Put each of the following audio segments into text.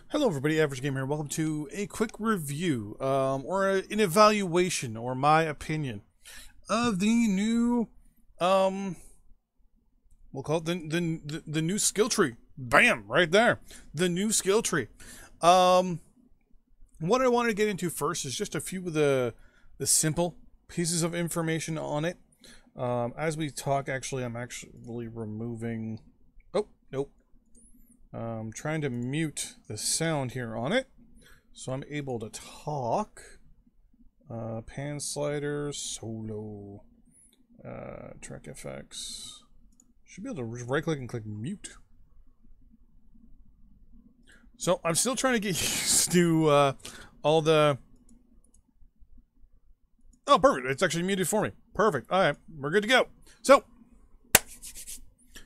Hello everybody, Average Gamer here. Welcome to a quick review, an evaluation, or my opinion, of the new, we'll call it the new skill tree. Bam! Right there. The new skill tree. What I wanted to get into first is just a few of the simple pieces of information on it. As we talk, I'm actually removing... Oh, nope. Trying to mute the sound here on it, so I'm able to talk. Pan sliders, solo, track FX. Should be able to right click and click mute. So I'm still trying to get used to all the... Oh, perfect. It's actually muted for me. Perfect. All right, we're good to go. So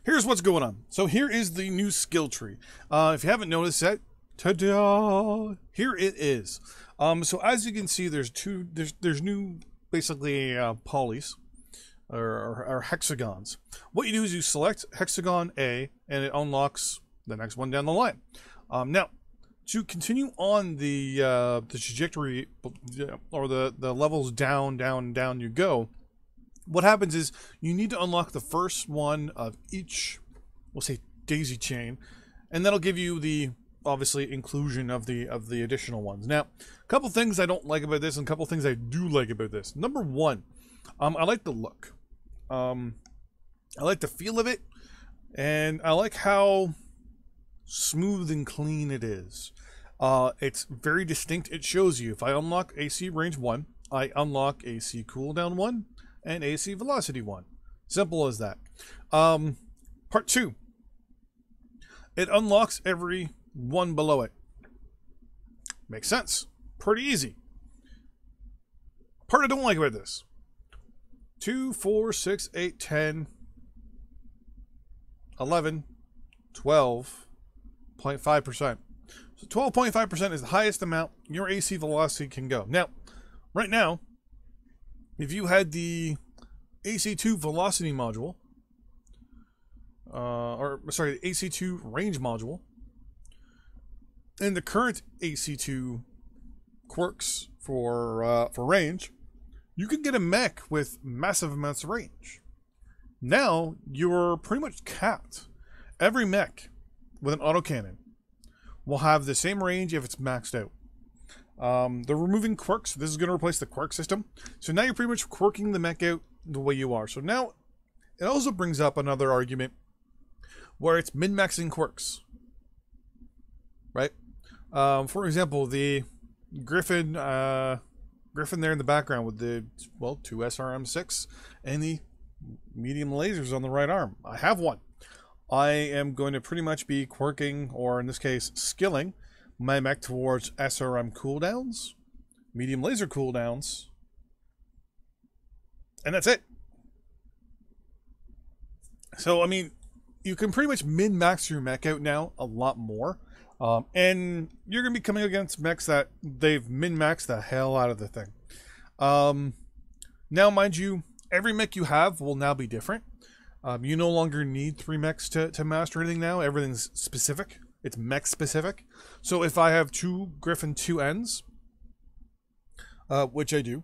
here's what's going on. So here is the new skill tree. If you haven't noticed that, ta-da! Here it is. So as you can see, there's new basically polys or hexagons. What you do is you select hexagon A, and it unlocks the next one down the line. Now, to continue on the trajectory or the levels down you go. What happens is you need to unlock the first one of each, we'll say, daisy chain, and that'll give you the obviously inclusion of the additional ones. Now, a couple things I don't like about this, and a couple things I do like about this. Number one, I like the look. I like the feel of it, and I like how smooth and clean it is. It's very distinct. It shows you if I unlock AC range 1, I unlock AC cooldown 1. And AC velocity 1. Simple as that. Part 2. It unlocks every one below it. Makes sense. Pretty easy. Part I don't like about this. 2, 4, 6, 8, 10, 11, 12.5%. So 12.5% is the highest amount your AC velocity can go. Now, right now, if you had the AC2 velocity module, the AC2 range module, and the current AC2 quirks for range, you can get a mech with massive amounts of range. Now you're pretty much capped. Every mech with an autocannon will have the same range if it's maxed out. They're removing quirks. This is going to replace the quirk system. So now you're pretty much quirking the mech out the way you are. So now it also brings up another argument where it's min-maxing quirks. Right? For example, the Griffin there in the background with the, well, 2 SRM6 and the medium lasers on the right arm. I have one. I am going to pretty much be quirking, or in this case, skilling my mech towards SRM cooldowns, medium laser cooldowns, and that's it. So, I mean, you can pretty much min-max your mech out now a lot more. And you're going to be coming against mechs that they've min-maxed the hell out of the thing. Now, mind you, every mech you have will now be different. You no longer need 3 mechs to master anything now. Everything's specific. It's mech specific. So if I have 2 Griffin 2Ns, which I do,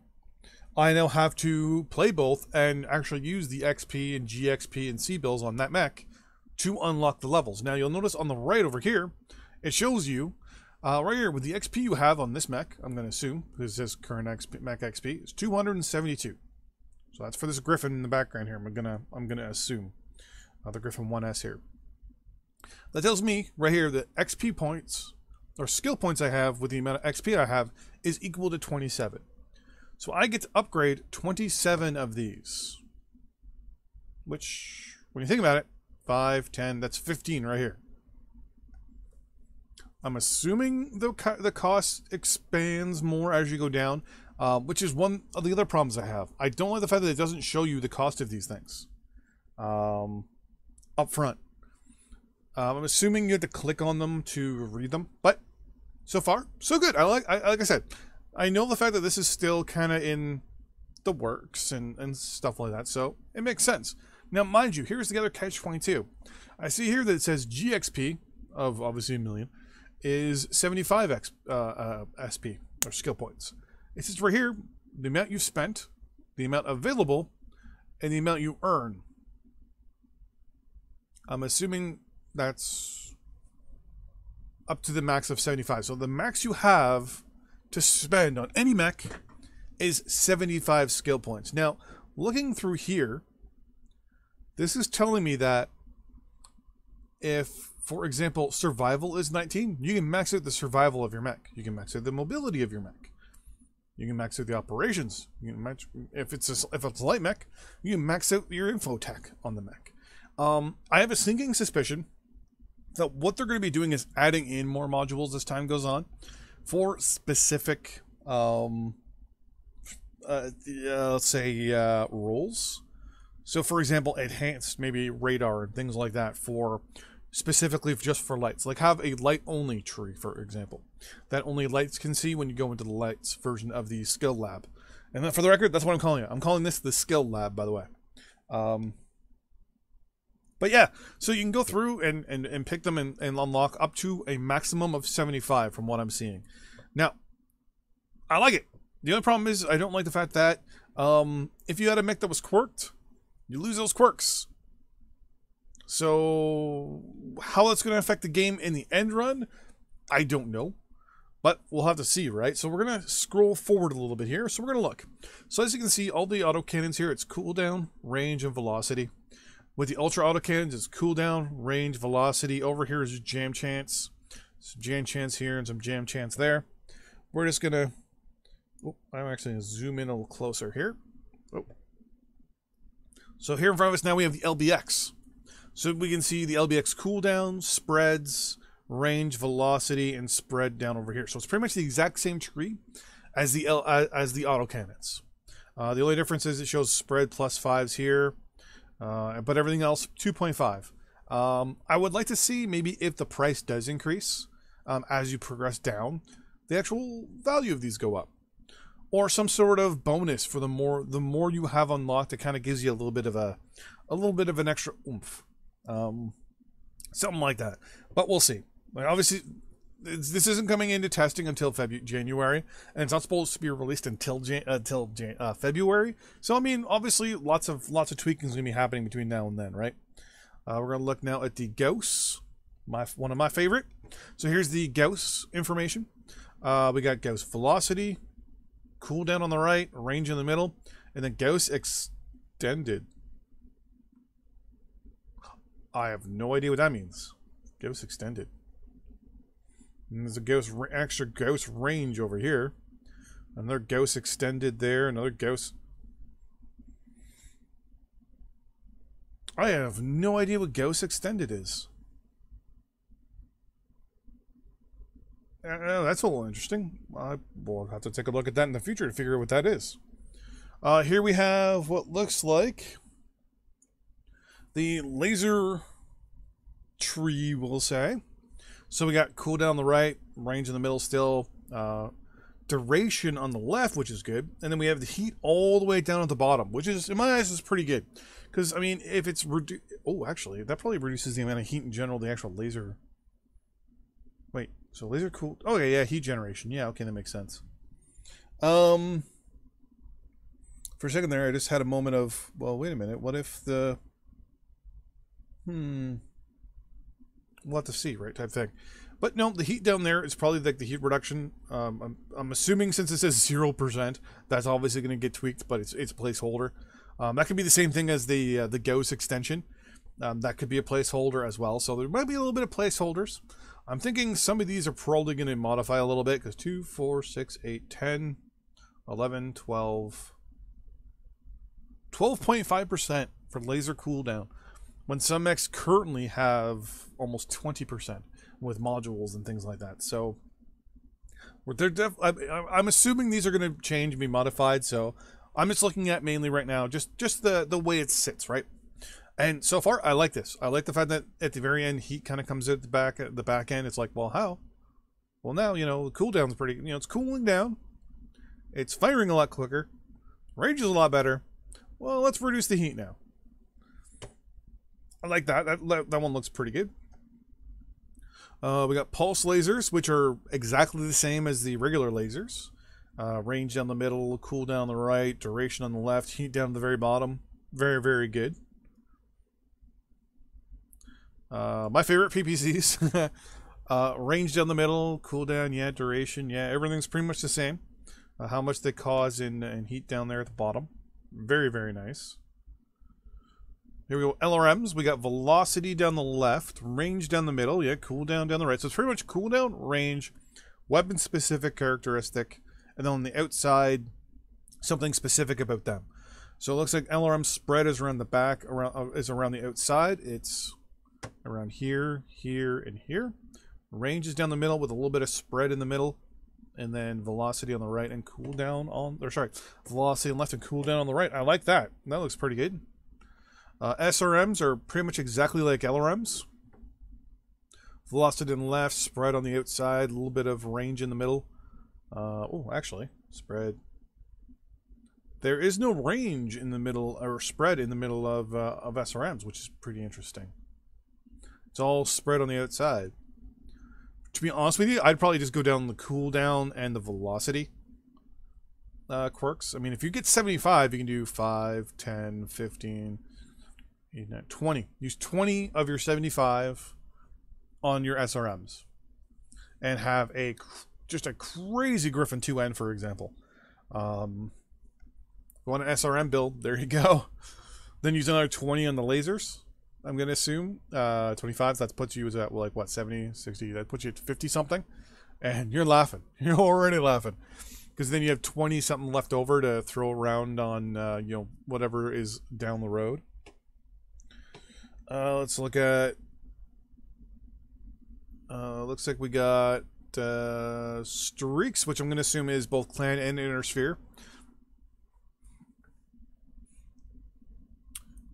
I now have to play both and actually use the XP and GXP and C bills on that mech to unlock the levels. Now you'll notice on the right over here, it shows you right here with the XP you have on this mech. I'm going to assume because this current mech XP is 272. So that's for this Griffin in the background here. I'm gonna assume the Griffin 1S here. That tells me right here that XP points, or skill points I have with the amount of XP I have, is equal to 27. So I get to upgrade 27 of these. Which, when you think about it, 5, 10, that's 15 right here. I'm assuming the cost expands more as you go down, which is one of the other problems I have. I don't like the fact that it doesn't show you the cost of these things up front. I'm assuming you have to click on them to read them, but so far, so good. Like I said, I know the fact that this is still kind of in the works and stuff like that, so it makes sense. Now, mind you, here's the other catch-22. I see here that it says GXP of obviously 1 million is 75 SP, or skill points. It says right here, the amount you've spent, the amount available, and the amount you earn. I'm assuming that's up to the max of 75. So the max you have to spend on any mech is 75 skill points. Now, looking through here, this is telling me that if, for example, survival is 19, you can max out the survival of your mech. You can max out the mobility of your mech. You can max out the operations. You can max, if it's a light mech, you can max out your info tech on the mech. I have a sinking suspicion that what they're going to be doing is adding in more modules as time goes on for specific, let's say, roles. So, for example, enhanced maybe radar and things like that for specifically just for lights. Like have a light-only tree, for example, that only lights can see when you go into the lights version of the skill lab. And then for the record, that's what I'm calling it. I'm calling this the skill lab, by the way. But yeah, so you can go through and pick them and unlock up to a maximum of 75 from what I'm seeing. Now, I like it. The only problem is I don't like the fact that if you had a mech that was quirked, you lose those quirks. So how that's going to affect the game in the end run, I don't know. But we'll have to see, right? So we're going to scroll forward a little bit here. So we're going to look. So as you can see, all the autocannons here, it's cooldown, range, and velocity. With the ultra autocannons, it's cooldown, range, velocity. Over here is jam chance. Some jam chance here and some jam chance there. We're just going to... Oh, I'm actually going to zoom in a little closer here. Oh. So here in front of us now we have the LBX. So we can see the LBX cooldown, spreads, range, velocity, and spread down over here. So it's pretty much the exact same tree as the autocannons. The only difference is it shows spread +5s here, but everything else 2.5. I would like to see maybe if the price does increase as you progress down, the actual value of these go up, or some sort of bonus for the more you have unlocked. It kind of gives you a little bit of an extra oomph. Something like that, but we'll see. Like obviously, this isn't coming into testing until January, and it's not supposed to be released until February. So I mean, obviously, lots of tweaking is gonna be happening between now and then, right? We're gonna look now at the Gauss, one of my favorite. So here's the Gauss information. We got Gauss velocity, cooldown on the right, range in the middle, and then Gauss extended. I have no idea what that means. Gauss extended. And there's a extra Gauss range over here. Another Gauss extended there. Another Gauss. I have no idea what Gauss extended is. That's a little interesting. We'll have to take a look at that in the future to figure out what that is. Here we have what looks like the laser tree, we'll say. So we got cooldown on the right, range in the middle still, duration on the left, which is good, and then we have the heat all the way down at the bottom, which is, in my eyes, is pretty good. Because, I mean, if it's... actually, that probably reduces the amount of heat in general, the actual laser... Wait, so laser cool... Oh, yeah, heat generation. Yeah, okay, that makes sense. For a second there, I just had a moment of, well, wait a minute, what if the... We'll have to see, right, type thing. But no, the heat down there is probably like the heat reduction. I'm assuming since it says 0%, that's obviously going to get tweaked, but it's a placeholder. That could be the same thing as the Gauss extension. That could be a placeholder as well. So there might be a little bit of placeholders. I'm thinking some of these are probably going to modify a little bit because 2, 4, 6, 8, 10, 11, 12, 12.5% for laser cooldown, when some mechs currently have almost 20% with modules and things like that. So I'm assuming these are going to change and be modified. So I'm just looking at mainly right now just the way it sits, right? And so far, I like this. I like the fact that at the very end, heat kind of comes at the back end. It's like, well, how? Well, now, you know, the cooldown's pretty, you know, it's cooling down. It's firing a lot quicker. Range is a lot better. Well, let's reduce the heat now. I like that. That one looks pretty good. We got pulse lasers, which are exactly the same as the regular lasers. Range down the middle, cooldown on the right, duration on the left, heat down at the very bottom. Very, very good. My favorite PPCs. Range down the middle, cooldown, yeah, duration, yeah, everything's pretty much the same. How much they cause in heat down there at the bottom. Very, very nice. Here we go, LRMs. We got velocity down the left, range down the middle, yeah, cooldown down the right. So it's pretty much cooldown, range, weapon-specific characteristic, and then on the outside, something specific about them. So it looks like LRM spread is around the back, is around the outside. It's around here, here, and here. Range is down the middle with a little bit of spread in the middle. And then velocity on the right and cooldown on... Or sorry, velocity on the left and cooldown on the right. I like that. That looks pretty good. SRMs are pretty much exactly like LRMs. Velocity on the left, spread on the outside, a little bit of range in the middle. Oh, actually, spread. There is no range in the middle, or spread in the middle of SRMs, which is pretty interesting. It's all spread on the outside. To be honest with you, I'd probably just go down the cooldown and the velocity quirks. I mean, if you get 75, you can do 5, 10, 15, 20. Use 20 of your 75 on your SRMs. And have just a crazy Griffin 2N, for example. Go on an SRM build, there you go. Then use another 20 on the lasers. I'm going to assume 25, that puts you at like what, 70, 60, that puts you at 50 something, and you're laughing. You're already laughing, because then you have 20 something left over to throw around on you know, whatever is down the road. Let's look at looks like we got streaks, which I'm going to assume is both clan and inner sphere.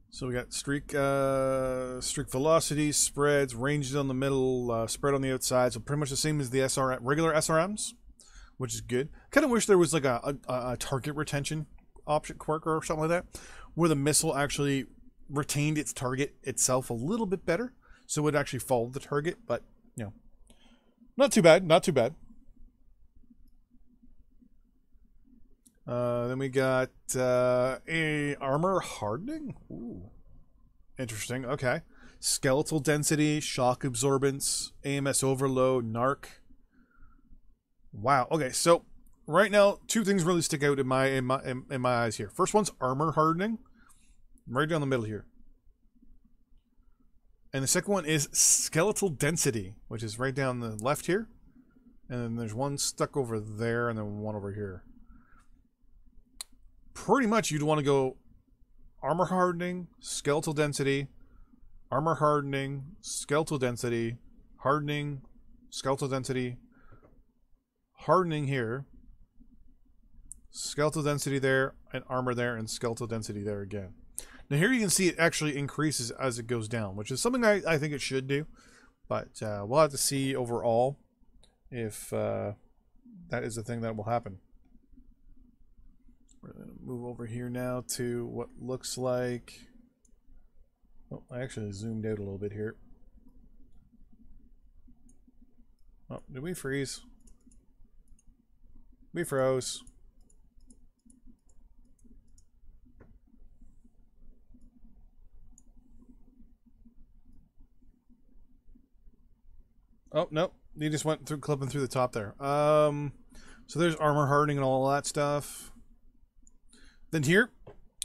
So we got streak velocity, spreads, ranges on the middle, spread on the outside. So pretty much the same as the regular SRMs, which is good. Kind of wish there was like a target retention option quirk or something like that, where the missile actually retained its target itself a little bit better, so it would actually follow the target. But you know, not too bad, not too bad. Then we got a armor hardening. Ooh, interesting. Okay, skeletal density, shock absorbance, AMS overload, narc. Wow. Okay, so right now, two things really stick out in my eyes here. First one's armor hardening, right down the middle here, and the second one is skeletal density, which is right down the left here, and then there's one stuck over there, and then one over here. Pretty much you'd want to go armor hardening, skeletal density, armor hardening, skeletal density, hardening, skeletal density, hardening here, skeletal density there, and armor there, and skeletal density there again. Now here you can see it actually increases as it goes down, which is something I think it should do, but we'll have to see overall if that is the thing that will happen. We're going to move over here now to what looks like... Oh, I actually zoomed out a little bit here. Oh, did we freeze? We froze. Oh, no. You just went through clipping through the top there. So there's armor hardening and all that stuff. Then here,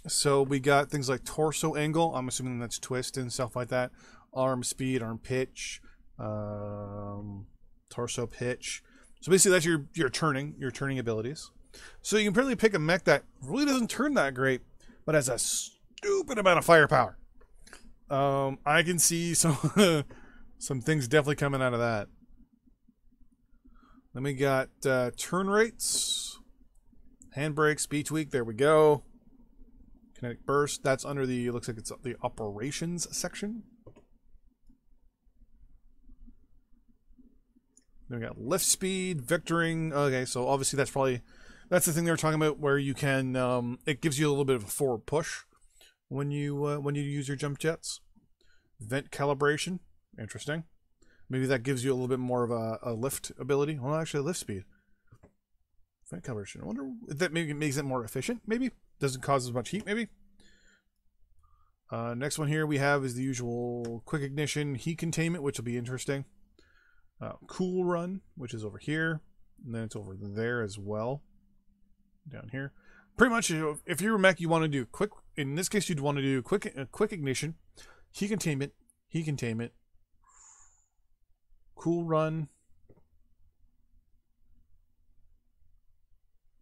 so we got things like torso angle. I'm assuming that's twist and stuff like that. Arm speed, arm pitch, torso pitch. So basically that's your turning abilities. So you can probably pick a mech that really doesn't turn that great, but has a stupid amount of firepower. I can see some some things definitely coming out of that. Then we got turn rates. Handbrake, speed tweak, there we go. Kinetic burst, that's under the, looks like it's the operations section. Then we got lift speed, vectoring. Okay, so obviously that's the thing they were talking about, where you can, it gives you a little bit of a forward push when you use your jump jets. Vent calibration, interesting. Maybe that gives you a little bit more of a lift ability. Well, actually, lift speed. Vent coverage. I wonder if that maybe makes it more efficient, maybe? Doesn't cause as much heat, maybe? Next one here we have is the usual quick ignition, heat containment, which will be interesting. Cool run, which is over here. And then it's over there as well. Down here. Pretty much, if you're a mech, you want to do quick. In this case, you'd want to do quick ignition, heat containment, cool run.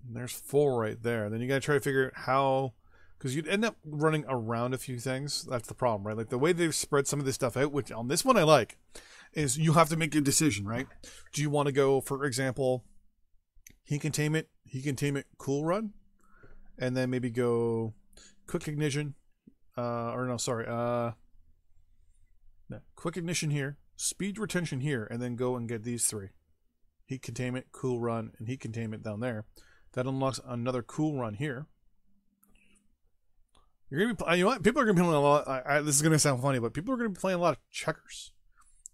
And there's 4 right there. Then you got to try to figure out how, because you'd end up running around a few things. That's the problem, right? Like the way they've spread some of this stuff out, which on this one I like, is you have to make a decision, right? Do you want to go, for example, heat containment, cool run, and then maybe go quick ignition, quick ignition here, speed retention here, and then go and get these 3. Heat containment, cool run, and heat containment down there. That unlocks another cool run here. You're gonna be, you know what? People are gonna be playing a lot. This is gonna sound funny, but people are gonna be playing a lot of checkers.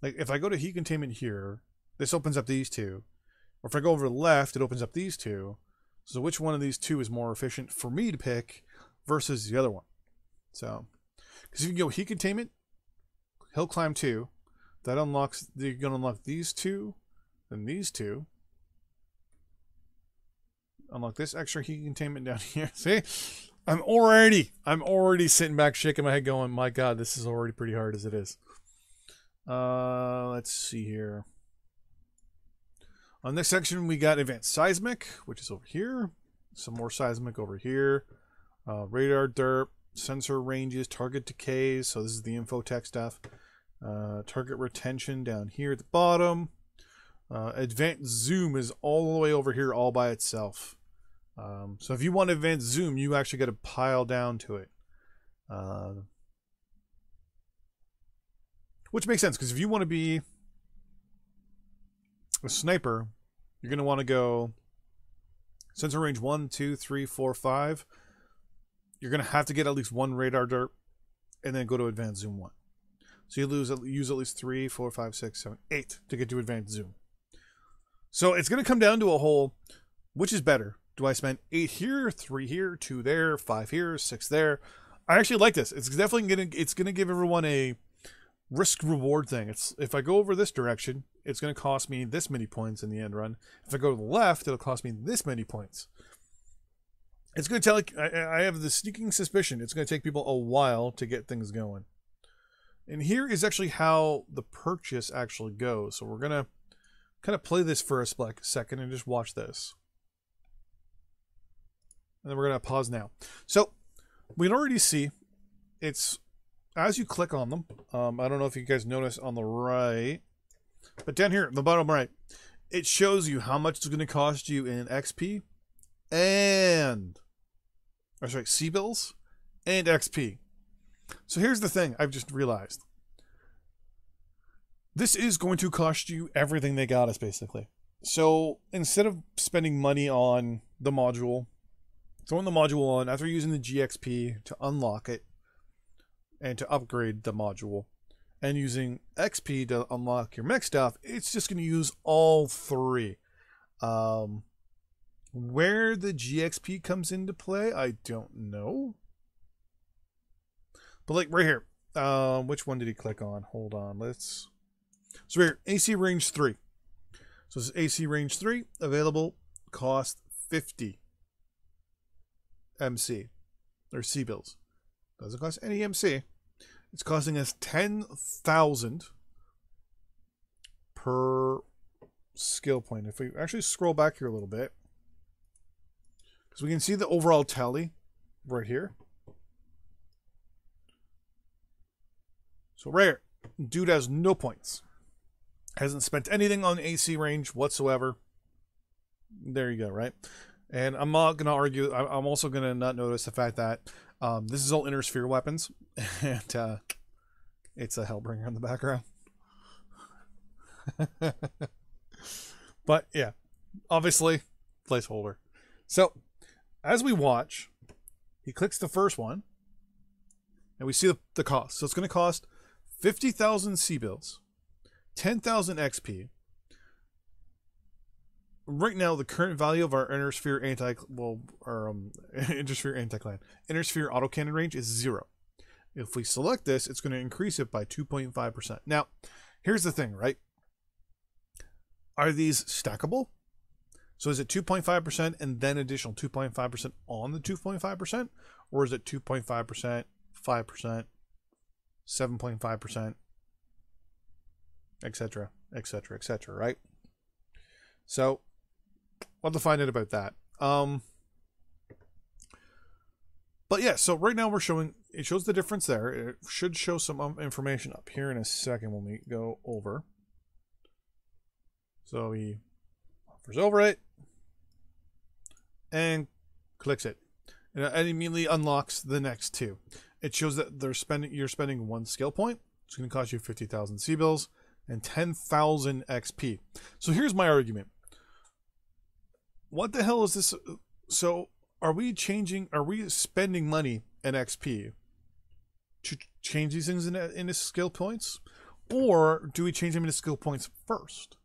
Like if I go to heat containment here, this opens up these 2. Or if I go over to the left, it opens up these 2. So which one of these 2 is more efficient for me to pick versus the other one? So, because if you go heat containment, hill climb 2, that unlocks. You're gonna unlock these 2, then these 2. Unlock this extra heat containment down here. See, I'm already sitting back, shaking my head, going, "My God, this is already pretty hard as it is." Let's see here. On this section, we got advanced seismic, which is over here. Some more seismic over here. Radar derp, sensor ranges, target decays. So this is the infotech stuff. Target retention down here at the bottom. Advanced zoom is all the way over here all by itself. So if you want advanced zoom, you actually got to pile down to it. Which makes sense, because if you want to be a sniper, you're going to want to go sensor range 1, 2, 3, 4, 5. You're going to have to get at least 1 radar derp and then go to advanced zoom 1. So you use at least 3, 4, 5, 6, 7, 8 to get to advanced zoom. So it's going to come down to a whole, which is better? Do I spend 8 here, 3 here, 2 there, 5 here, 6 there? I actually like this. It's definitely going to give everyone a risk reward thing. It's if I go over this direction, it's going to cost me this many points in the end run. If I go to the left, it'll cost me this many points. It's going to tell, I have the sneaking suspicion it's going to take people a while to get things going. And here is actually how the purchase actually goes. So we're going to kind of play this for a second and just watch this. And then we're going to pause now. So we can already see it's, as you click on them, I don't know if you guys notice on the right, but down here, the bottom right, it shows you how much it's going to cost you in XP and, or sorry, C-bills and XP. So here's the thing I've just realized. This is going to cost you everything they got us, basically. So instead of spending money on the module, throwing the module on after using the GXP to unlock it and to upgrade the module, and using XP to unlock your mech stuff, it's just going to use all 3. Where the GXP comes into play, I don't know. But like right here, which one did he click on? Hold on, let's. So here, AC range 3. So this is AC range 3, available, cost 50 MC, or C-bills. Doesn't cost any MC. It's costing us 10,000 per skill point. If we actually scroll back here a little bit, because we can see the overall tally right here. So right here, dude has no points. Hasn't spent anything on AC range whatsoever. There you go, right? And I'm not going to argue. I'm also going to not notice the fact that this is all inner sphere weapons. And it's a Hellbringer in the background. But yeah, obviously, placeholder. So as we watch, he clicks the first one. And we see the cost. So it's going to cost 50,000 C-bills, 10,000 XP. Right now, the current value of our inner sphere inner sphere autocannon range is 0. If we select this, it's going to increase it by 2.5%. Now, here's the thing, right? Are these stackable? So is it 2.5% and then additional 2.5% on the 2.5%? Or is it 2.5%, 5%, 7.5%, etc., etc., etc., right? So we'll have to find out about that. But yeah, so right now it shows the difference there. It should show some information up here in a second when we go over. So he hovers over it and clicks it. And it immediately unlocks the next two. It shows that you're spending 1 skill point. It's going to cost you 50,000 C-bills and 10,000 XP. So here's my argument. What the hell is this? So are we spending money and XP to change these things into skill points? Or do we change them into skill points first?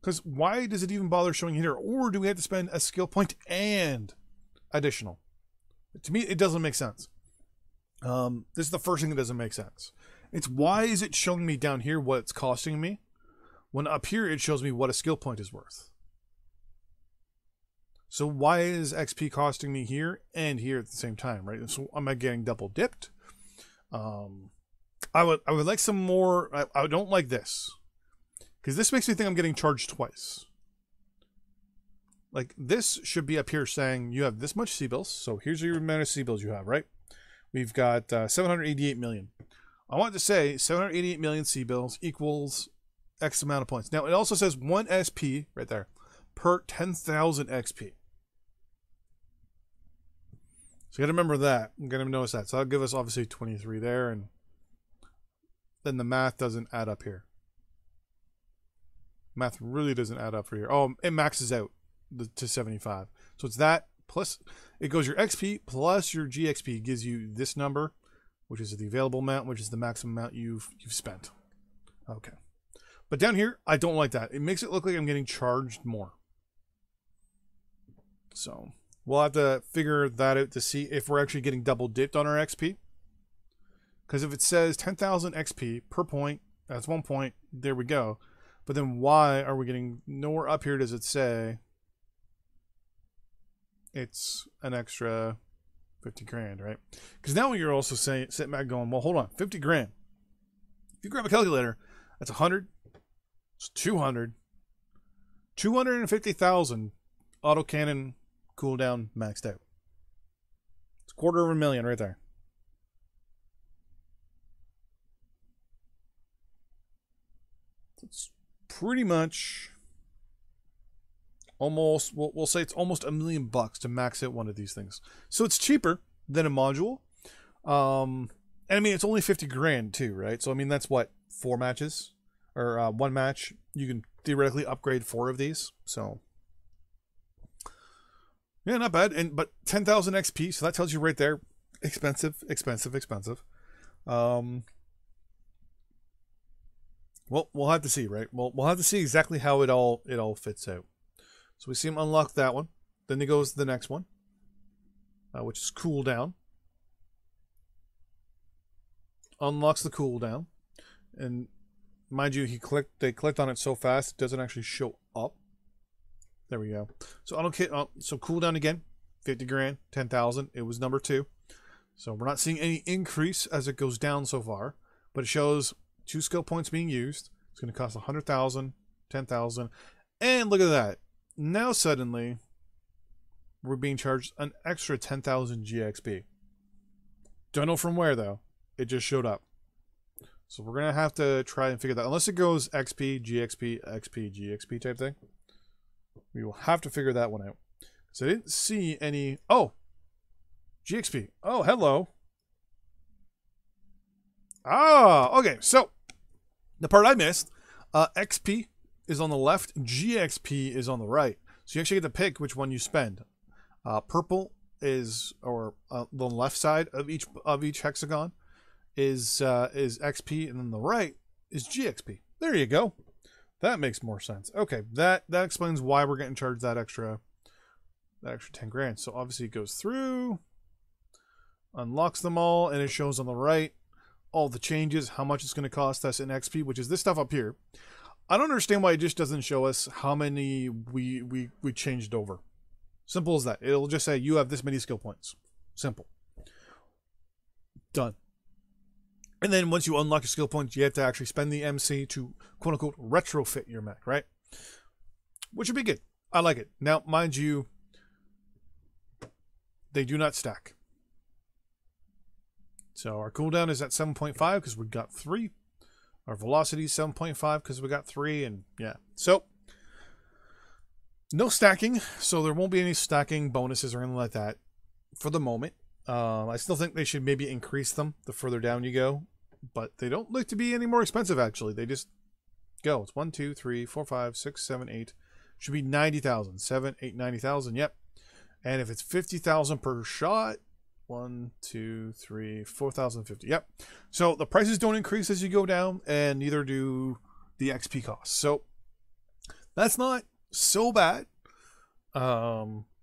Because why does it even bother showing here? Or do we have to spend a skill point and additional? To me, it doesn't make sense. This is the first thing that doesn't make sense. It's why is it showing me down here what it's costing me, when up here it shows me what a skill point is worth? So why is XP costing me here and here at the same time, right? So am I getting double dipped? I would like some more. I don't like this, because this makes me think I'm getting charged twice. Like, this should be up here saying you have this much C-bills. So here's your amount of C-bills you have, right? We've got 788 million. I want to say 788 million C-bills equals X amount of points. Now, it also says 1 SP right there per 10,000 XP. So you got to remember that. I'm going to notice that. So that'll give us obviously 23 there, and then the math doesn't add up here. Math really doesn't add up for here. Oh, it maxes out to 75. So it's that plus, it goes your XP plus your GXP gives you this number, which is the available amount, which is the maximum amount you've spent. Okay. But down here, I don't like that. It makes it look like I'm getting charged more. So we'll have to figure that out to see if we're actually getting double dipped on our XP. Because if it says 10,000 XP per point, that's 1 point, there we go. But then why are we getting nowhere up here does it say it's an extra 50 grand, right? Because now you're also sitting back going, well, hold on, 50 grand. If you grab a calculator, that's 100, it's 200, 250,000 autocannon cooldown maxed out. It's $250,000 right there. It's pretty much almost, we'll say it's almost $1 million to max out one of these things. So it's cheaper than a module. And I mean, it's only 50 grand too, right? So I mean, that's what, 4 matches or 1 match. You can theoretically upgrade 4 of these. So yeah, not bad. But 10,000 XP. So that tells you right there, expensive, expensive, expensive. Well, we'll have to see, right? We'll have to see exactly how it all fits out. So we see him unlock that one. Then he goes to the next one, which is cooldown. Unlocks the cooldown, and mind you, they clicked on it so fast it doesn't actually show up. There we go. So so cooldown again, 50 grand, 10,000. It was number 2. So we're not seeing any increase as it goes down so far, but it shows 2 skill points being used. It's going to cost 100,000, 10,000, and look at that. Now suddenly, we're being charged an extra 10,000 GXP. Don't know from where though. It just showed up. So we're gonna have to try and figure that. Unless it goes XP, GXP, XP, GXP type thing, we will have to figure that one out. So I didn't see any. Oh, GXP. Oh, hello. Ah, okay. So the part I missed, XP is on the left, GXP is on the right. So you actually get to pick which one you spend. Purple is, or the left side of each hexagon is XP, and then the right is GXP. There you go. That makes more sense. Okay, that explains why we're getting charged that extra 10 grand. So obviously it goes through, unlocks them all, and it shows on the right all the changes, how much it's going to cost us in XP, which is this stuff up here. I don't understand why it just doesn't show us how many we changed over. Simple as that. It'll just say you have this many skill points. Simple. Done. And then once you unlock your skill points, you have to actually spend the MC to quote unquote retrofit your mech, right? Which would be good. I like it. Now, mind you, they do not stack. So our cooldown is at 7.5 because we got 3. Our velocity is 7.5 because we got 3, and yeah. So no stacking, so there won't be any stacking bonuses or anything like that for the moment. I still think they should maybe increase them the further down you go, but they don't look to be any more expensive actually. They just go. It's 1, 2, 3, 4, 5, 6, 7, 8. Should be 90,000. 7, 8, 90,000. Yep. And if it's 50,000 per shot, 1, 2, 3, 4,050. Yep. So the prices don't increase as you go down, and neither do the XP costs. So that's not so bad.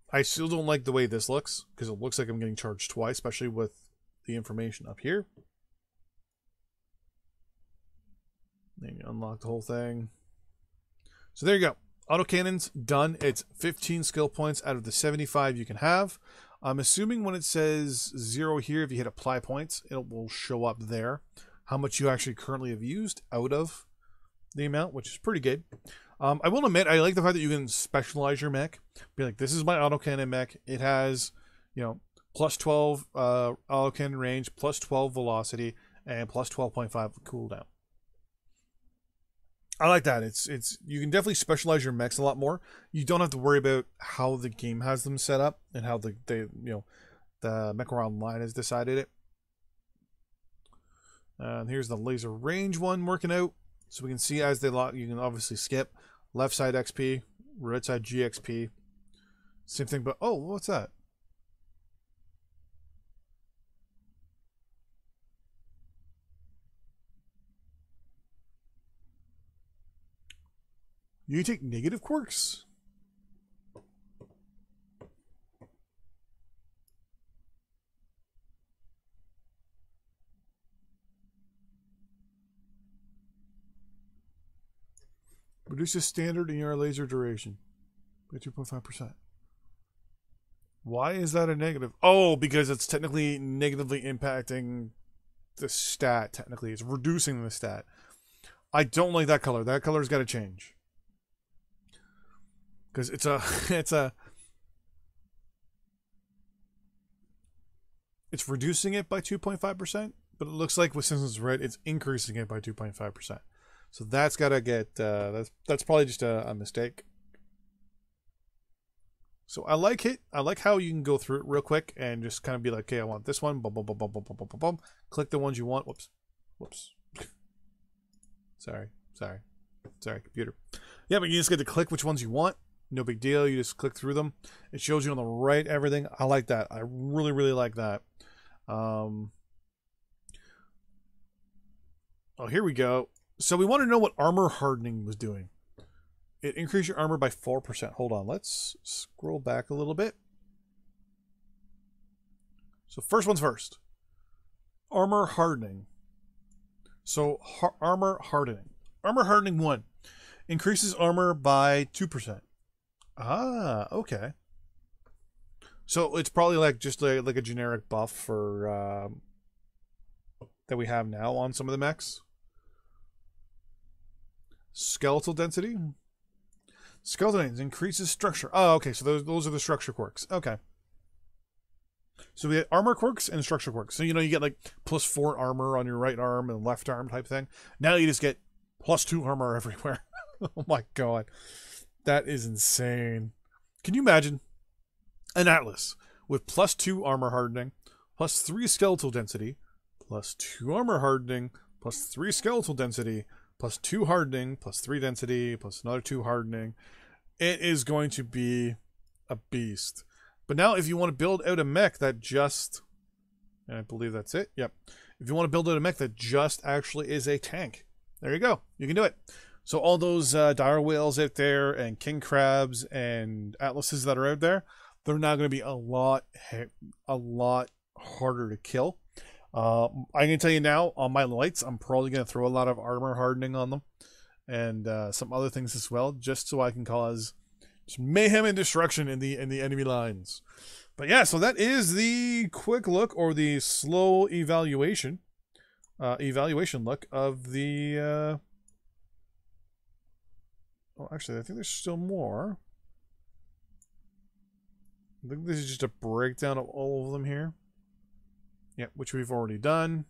I still don't like the way this looks because it looks like I'm getting charged twice, especially with the information up here. Then you unlock the whole thing. So there you go. Autocannon's done. It's 15 skill points out of the 75 you can have. I'm assuming when it says 0 here, if you hit apply points, it will show up there how much you actually currently have used out of the amount, which is pretty good. I will admit, I like the fact that you can specialize your mech. Be like, this is my autocannon mech. It has, you know, plus 12 autocannon range, plus 12 velocity, and plus 12.5 cooldown. I like that. It's you can definitely specialize your mechs a lot more. You don't have to worry about how the game has them set up and how the MechWarrior Online has decided it. And here's the laser range one working out. So we can see as they lock, you can obviously skip left side XP, right side GXP. Same thing, but oh, what's that? You take negative quirks? Reduces standard ER laser duration by 2.5%. Why is that a negative? Oh, because it's technically negatively impacting the stat. Technically, it's reducing the stat. I don't like that color. That color's got to change. Because it's reducing it by 2.5%, but it looks like with Simpsons Red, it's increasing it by 2.5%. So that's got to get, that's probably just a mistake. So I like it. I like how you can go through it real quick and just kind of be like, okay, I want this one. Boom, boom, boom, boom, boom, boom, boom, boom. Click the ones you want. Whoops. Whoops. Sorry, computer. Yeah, but you just get to click which ones you want. No big deal. You just click through them. It shows you on the right everything. I like that. I really, really like that. Oh, here we go. So we want to know what armor hardening was doing. It increased your armor by 4%. Hold on. Let's scroll back a little bit. So first one's first. Armor hardening. So armor hardening. Armor hardening 1. Increases armor by 2%. Ah, okay. So it's probably like just like a generic buff for that we have now on some of the mechs. Skeletal density. Skeletal density increases structure. Oh, okay. So those are the structure quirks. Okay. So we get armor quirks and structure quirks. So, you know, you get like +4 armor on your right arm and left arm type thing. Now you just get +2 armor everywhere. Oh my god. That is insane. Can you imagine an Atlas with +2 armor hardening, +3 skeletal density, +2 armor hardening, +3 skeletal density, +2 hardening, +3 density, plus another 2 hardening. It is going to be a beast. But now if you want to build out a mech that just, and I believe that's it, yep. If you want to build out a mech that just actually is a tank, There you go. You can do it. So all those dire whales out there and king crabs and atlases that are out there, they're now going to be a lot harder to kill. I can tell you now, on my lights, I'm probably going to throw a lot of armor hardening on them and some other things as well, just so I can cause some mayhem and destruction in the enemy lines. But yeah, so that is the quick look, or the slow evaluation look of the well, actually, I think there's still more. I think this is just a breakdown of all of them here. Yep, which we've already done.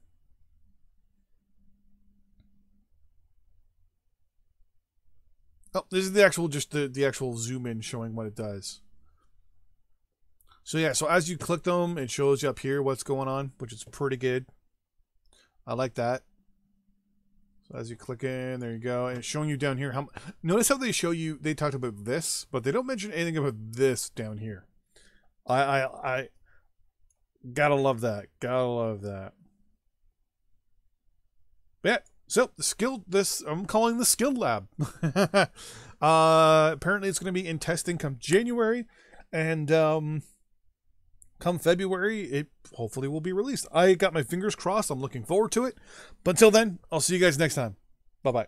Oh, this is the actual, just the actual zoom in showing what it does. So yeah, so as you click them, it shows you up here what's going on, which is pretty good. I like that. So as you click in, there you go, and it's showing you down here. Notice how they show you, they talked about this, but they don't mention anything about this down here. I gotta love that. Gotta love that. But yeah, so I'm calling the skill lab. Apparently it's going to be in testing come January, and come February, it hopefully will be released. I got my fingers crossed. I'm looking forward to it. But until then, I'll see you guys next time. Bye-bye.